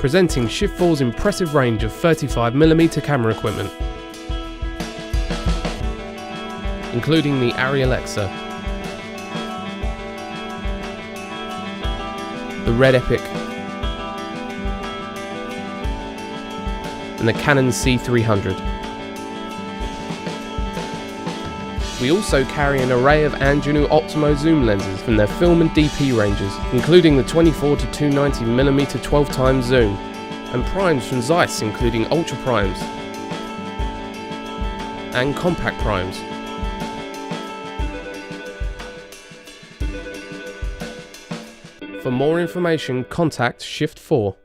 presenting Shift 4's impressive range of 35mm camera equipment, including the ARRI ALEXA, the Red Epic, and the Canon C300. We also carry an array of Angenieux Optimo zoom lenses from their film and DP ranges, including the 24 to 290mm 12x zoom, and primes from Zeiss including ultra primes and compact primes. For more information, contact Shift 4.